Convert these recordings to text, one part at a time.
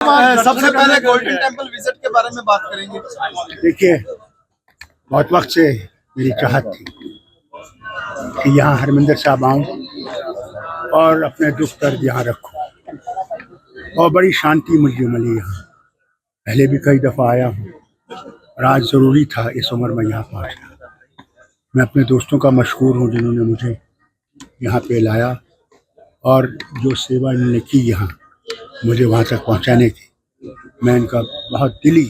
सबसे पहले golden temple visit के बारे में बात करेंगे। देखिए, बहुत वक्त से मेरी चाहत थी कि यहाँ हरमिंदर साहब आऊँ और अपने दुख दर्द यहाँ रखूँ, और बड़ी शांति मुझे मिली यहाँ। पहले भी कई दफ़ा आया हूँ और आज ज़रूरी था इस उम्र में यहाँ पहुँचना। मैं अपने दोस्तों का मशहूर हूँ जिन्होंने मुझे यहाँ पे लाया और जो सेवा इन्होंने की यहाँ मुझे वहाँ तक पहुँचाने की, मैं इनका बहुत दिली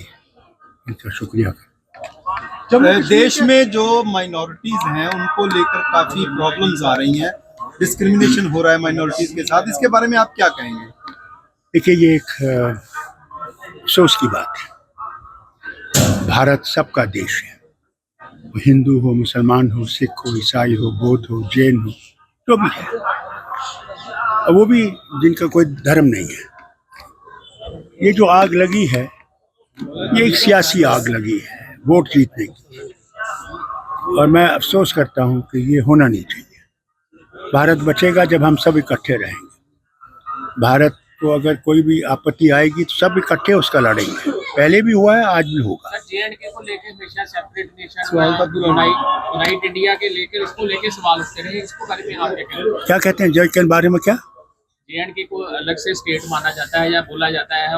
इनका शुक्रिया करता हूँ। देश में जो माइनॉरिटीज हैं उनको लेकर काफी प्रॉब्लम्स आ रही हैं, डिस्क्रिमिनेशन हो रहा है माइनॉरिटीज के साथ, इसके बारे में आप क्या कहेंगे? देखिए, ये एक अफसोस की बात है। भारत सबका देश है, वो हिंदू हो, मुसलमान हो, सिख हो, ईसाई हो, बौद्ध हो, जैन हो, जो भी है, और वो भी जिनका कोई धर्म नहीं है। ये जो आग लगी है, ये एक सियासी आग लगी है, वोट जीतने की, और मैं अफसोस करता हूँ कि ये होना नहीं चाहिए। भारत बचेगा जब हम सब इकट्ठे रहेंगे। भारत को अगर कोई भी आपत्ति आएगी तो सब इकट्ठे उसका लड़ेंगे। पहले भी हुआ है, आज भी होगा। जेएंडके को लेकर हमेशा सेपरेट नेशन, यूनाइट इंडिया के लेकर इसको लेकर सवाल उठते रहे, इसको बारे में आप क्या कहते हैं? जय के बारे में क्या? जेएंडके को अलग से स्टेट माना जाता है या बोला जाता है?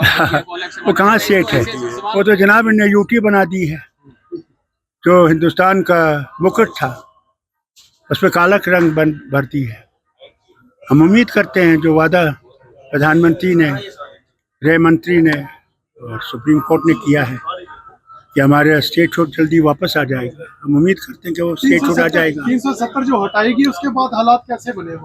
वो कहाँ स्टेट है? वो तो जनाब ने यूटी बना दी है, जो हिंदुस्तान का मुकुट था उस पर काला रंग भरती है। हम उम्मीद करते हैं जो वादा प्रधानमंत्री ने, गृह मंत्री ने और सुप्रीम कोर्ट ने किया है कि हमारे स्टेट छूट जल्दी वापस आ जाएगा, हम उम्मीद करते हैं कि वो स्टेट छूट आ जाएगा। 370 जो हटाएगी उसके बाद हालात कैसे बने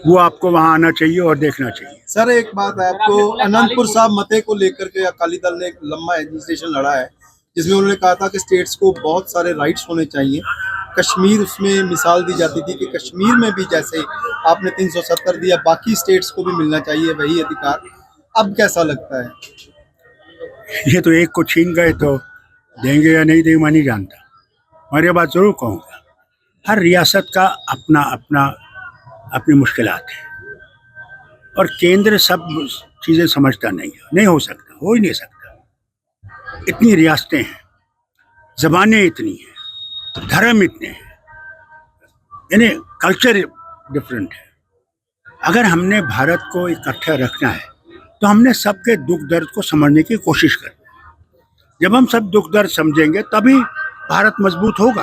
वो आपको वहाँ आना चाहिए और देखना चाहिए। सर, एक बात है, आपको अनंतपुर साहब मते को लेकर के अकाली दल ने एक लंबा एजिटेशन लड़ा है जिसमें उन्होंने कहा था कि स्टेट्स को बहुत सारे राइट्स होने चाहिए। कश्मीर उसमें मिसाल दी जाती थी कि कश्मीर में भी जैसे आपने 370 दिया, बाकी स्टेट्स को भी मिलना चाहिए वही अधिकार। अब कैसा लगता है? ये तो एक को छीन गए तो देंगे या नहीं देंगे मैं नहीं जानता, और ये बात जरूर कहूँगा, हर रियासत का अपना अपना अपनी मुश्किलात है, और केंद्र सब चीज़ें समझता नहीं हो सकता, हो ही नहीं सकता। इतनी रियासतें हैं, ज़बानें इतनी हैं, धर्म इतने हैं, यानी कल्चर डिफरेंट है। अगर हमने भारत को इकट्ठा रखना है तो हमने सबके दुख दर्द को समझने की कोशिश करनी है। जब हम सब दुख दर्द समझेंगे तभी भारत मजबूत होगा।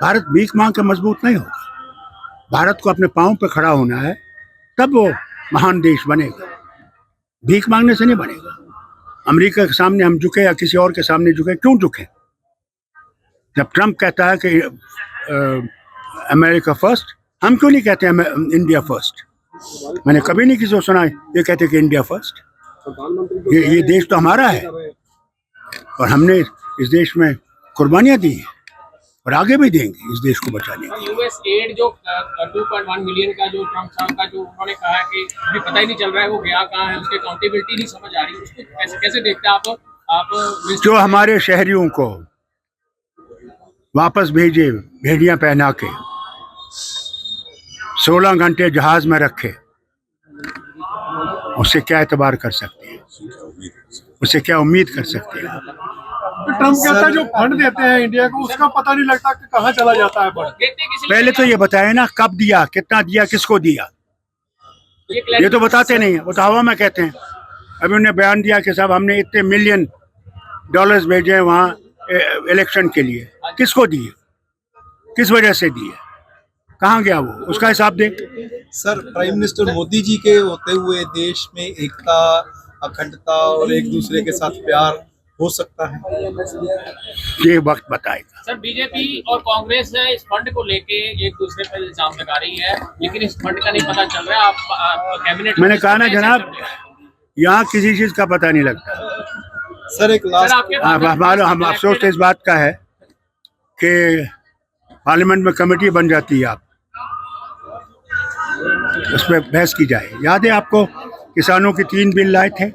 भारत भीख मांग के मजबूत नहीं होगा। भारत को अपने पाँव पर खड़ा होना है, तब वो महान देश बनेगा। भीख मांगने से नहीं बनेगा। अमेरिका के सामने हम झुके या किसी और के सामने झुके, क्यों झुके? जब ट्रम्प कहता है कि अमेरिका फर्स्ट, हम क्यों नहीं कहते हैं इंडिया फर्स्ट? मैंने कभी नहीं किसी को सुना ये कहते कि इंडिया फर्स्ट। ये देश तो हमारा है और हमने इस देश में कुर्बानियां दी हैं और आगे भी देंगे इस देश को बचाने के लिए। यूएस एड जो 2.1 मिलियन का जो ट्रम्प साहब का जो उन्होंने कहा कि हमें पता ही नहीं चल रहा है वो गया कहाँ है, उसकी अकाउंटेबिलिटी नहीं समझ आ रही, उसको कैसे देखते हैं आप? जो हमारे शहरियों को वापस भेजे, भेड़ियां पहना के 16 घंटे जहाज में रखे, उससे क्या एतबार कर सकते हैं? उससे क्या उम्मीद कर सकते हैं? ट्रम्प कहता है जो फंड देते हैं इंडिया को उसका पता नहीं लगता कि कहाँ चला जाता है फंड। पहले तो ये बताए ना, कब दिया, कितना दिया, किसको दिया, ये तो बताते नहीं है, वो तो हवा में कहते हैं। अभी उन्होंने बयान दिया कि साहब हमने इतने $मिलियन भेजे हैं वहाँ इलेक्शन के लिए, किसको दिए, किस वजह से दिए, कहाँ गया वो, उसका हिसाब दे। Sir, prime minister Modi ji के होते हुए देश में एकता, अखंडता और एक दूसरे के साथ प्यार हो सकता है? ये वक्त बताएगा। सर, बीजेपी और कांग्रेस इस फंड को लेके एक दूसरे पर इल्जाम लगा रही है, लेकिन इस फंड का नहीं पता चल रहा है। आप कैबिनेट, मैंने कहा ना जनाब, यहाँ किसी चीज का पता नहीं लगता। सर, एक लास्ट, हम अफसोस इस बात का है कि पार्लियामेंट में कमेटी बन जाती है, आप उस पर बहस की जाए। याद है आपको, किसानों की 3 बिल लाए थे,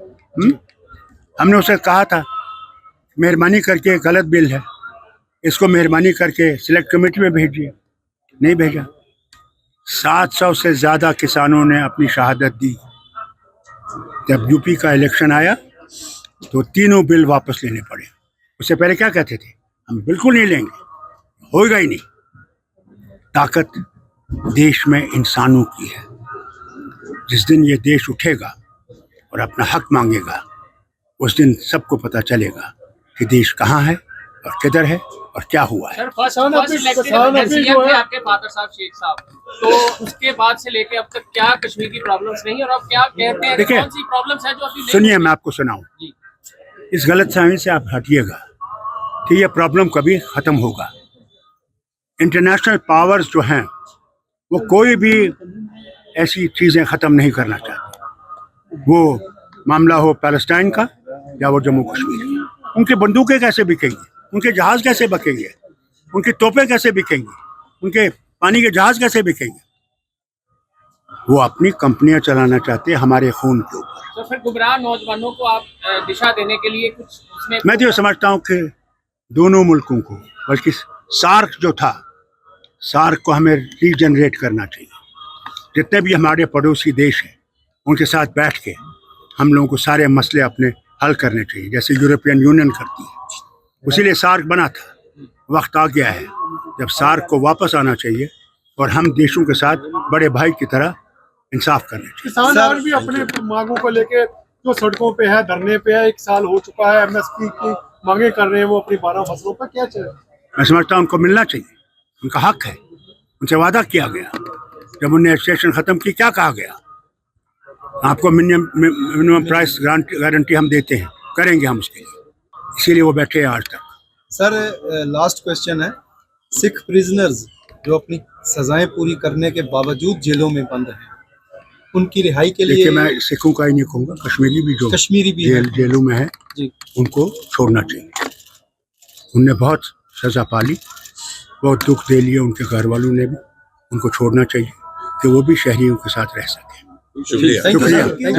हमने उसे कहा था मेहरबानी करके गलत बिल है, इसको मेहरबानी करके सिलेक्ट कमेटी में भेजिए, नहीं भेजा। 700 से ज़्यादा किसानों ने अपनी शहादत दी जब यूपी का इलेक्शन आया तो तीनों बिल वापस लेने पड़े। उससे पहले क्या कहते थे, हम बिल्कुल नहीं लेंगे, होगा ही नहीं। ताकत देश में इंसानों की है। जिस दिन ये देश उठेगा और अपना हक मांगेगा, उस दिन सबको पता चलेगा कि देश कहाँ है और किधर है और क्या हुआ है। सर फर्स्ट इलेक्टेड थे आपके फादर साहब शेख साहब, तो उसके बाद से लेके अब तक क्या कश्मीर की प्रॉब्लम्स नहीं, और अब क्या कहते हैं, देखिए, कौन सी प्रॉब्लम्स है जो अभी नहीं सुनिए, मैं आपको सुनाऊं। जी। इस गलतफहमी से आप हटिएगा कि यह प्रॉब्लम कभी खत्म होगा। इंटरनेशनल पावर्स जो हैं वो कोई भी ऐसी चीजें खत्म नहीं करना चाहते। वो मामला हो पैलेस्टाइन का या वो जम्मू कश्मीर का। उनकी बंदूकें कैसे बिकेंगी, उनके जहाज कैसे बिकेंगे, उनकी तोपें कैसे बिकेंगी, उनके पानी के जहाज कैसे बिकेंगे। वो अपनी कंपनियां चलाना चाहते हैं हमारे खून के ऊपर। तो फिर गुमराह नौजवानों को आप दिशा देने के लिए कुछ उसमें, मैं तो समझता हूँ कि दोनों मुल्कों को, बल्कि सार्क जो था, सार्क को हमें रीजनरेट करना चाहिए। जितने भी हमारे पड़ोसी देश हैं उनके साथ बैठ के हम लोगों को सारे मसले अपने हल करने चाहिए, जैसे यूरोपियन यूनियन करती है। उसीलिए सार्क बना था। वक्त आ गया है जब सार्क को वापस आना चाहिए और हम देशों के साथ बड़े भाई की तरह इंसाफ करने चाहिए। किसान आज भी अपने मांगों को लेके जो सड़कों पे है, धरने पे है, 1 साल हो चुका है, एमएसपी की मांगे कर रहे हैं वो अपनी 12 फसलों पर। क्या चाहिए? मैं समझता हूँ उनको मिलना चाहिए, उनका हक है। उनसे वादा किया गया, जब उन्हें रजिस्ट्रेशन खत्म की, क्या कहा गया, आपको मिनिमम प्राइस गारंटी हम देते हैं, करेंगे हम उसके लिए। इसीलिए वो बैठे हैं आज तक। सर लास्ट क्वेश्चन है, सिख प्रिजनर्स जो अपनी सजाएं पूरी करने के बावजूद जेलों में बंद हैं, उनकी रिहाई के लिए, देखिए, मैं सिखों का ही नहीं कहूँगा, कश्मीरी भी जो कश्मीरी भी जेलों में है जी, उनको छोड़ना चाहिए। उनने बहुत सजा पाली, बहुत दुख दे लिए उनके घर वालों ने भी। उनको छोड़ना चाहिए कि वो भी शहरियों के साथ रह सके। शुक्रिया।